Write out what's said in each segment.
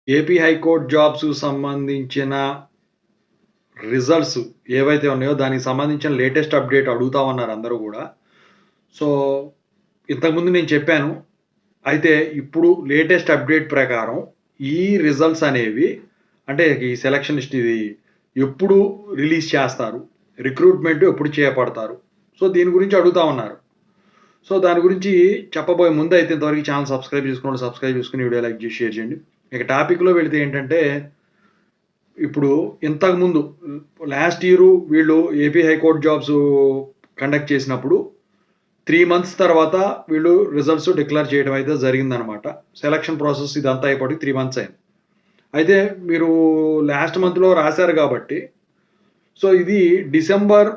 AP high court jobs సంబంధించిన results ఏవైతే ఉన్నాయో దానికి సంబంధించిన లేటెస్ట్ అప్డేట్ అడుగుతా ఉన్నారు అందరూ గూడా. సో, ఇంతకుముందు నేను చెప్పాను. అయితే ఇప్పుడు లేటెస్ట్ అప్డేట్ ప్రకారం ఈ రిజల్ట్స్ అనేవి అంటే ఈ సెలక్షన్ లిస్ట్ ఇది ఎప్పుడు రిలీజ్ చేస్తారు? రిక్రూట్‌మెంట్ ఎప్పుడు చేపడతారు? సో, దీని గురించి అడుగుతా ఉన్నారు. సో, దాని గురించి చెప్పబోయే ముందైతే ఇంతవరకు ఛానెల్ సబ్స్క్రైబ్ చేసుకోండి. సబ్స్క్రైబ్ చేసుకొని వీడియో లైక్ చేసి షేర్ చేయండి. ఇక టాపిక్‌లో వెళితే ఏంటంటే ఇప్పుడు ఇంతకుముందు లాస్ట్ ఇయరు వీళ్ళు ఏపీ హైకోర్టు జాబ్స్ కండక్ట్ చేసినప్పుడు 3 మంత్స్ తర్వాత వీళ్ళు రిజల్ట్స్ డిక్లేర్ చేయడం అయితే జరిగిందనమాట. సెలక్షన్ ప్రాసెస్ ఇదంతా అయిపోయి 3 మంత్స్ అయింది. అయితే మీరు లాస్ట్ మంత్‌లో రాసారు కాబట్టి సో, ఇది డిసెంబర్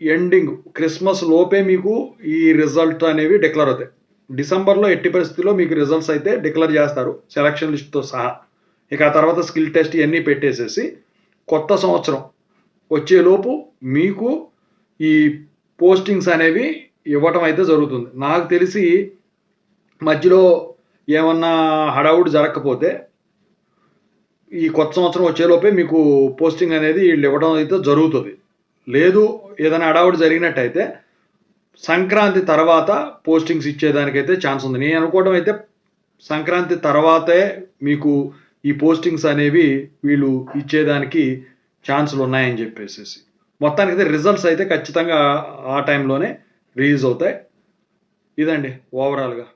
ఎండింగ్ క్రిస్మస్ లోపే మీకు ఈ రిజల్ట్ అనేవి డిక్లేర్ అవుతాయి. డిసెంబర్‌లో ఎట్టి పరిస్థితిలో మీకు రిజల్ట్స్ అయితే డిక్లేర్ చేస్తారు సెలక్షన్ లిస్ట్‌తో సహా. ఇక ఆ తర్వాత స్కిల్ టెస్ట్ ఇయన్నీ పెట్టేసేసి కొత్త సంవత్సరం వచ్చేలోపు మీకు ఈ పోస్టింగ్స్ అనేవి ఇవ్వటం అయితే జరుగుతుంది. నాకు తెలిసి మధ్యలో ఏమన్నా హడావుడి జరగకపోతే ఈ కొత్త సంవత్సరం వచ్చేలోపే మీకు పోస్టింగ్ అనేది వీళ్ళు ఇవ్వడం అయితే జరుగుతది. లేదు ఏదైనా హడావుడి జరిగినట్టయితే సంక్రాంతి తర్వాత పోస్టింగ్స్ ఇచ్చేదానికైతే ఛాన్స్ ఉంది. నేను అనుకోవడం అయితే సంక్రాంతి తర్వాతే మీకు ఈ పోస్టింగ్స్ అనేవి వీళ్ళు ఇచ్చేదానికి ఛాన్సులున్నాయని జెప్పేసేసి. మొత్తానికైతే రిజల్ట్స్ అయితే ఖచ్చితంగా ఆ టైంలోనే రిలీజ్ అవుతాయి. ఇదండి ఓవరాల్‌గా.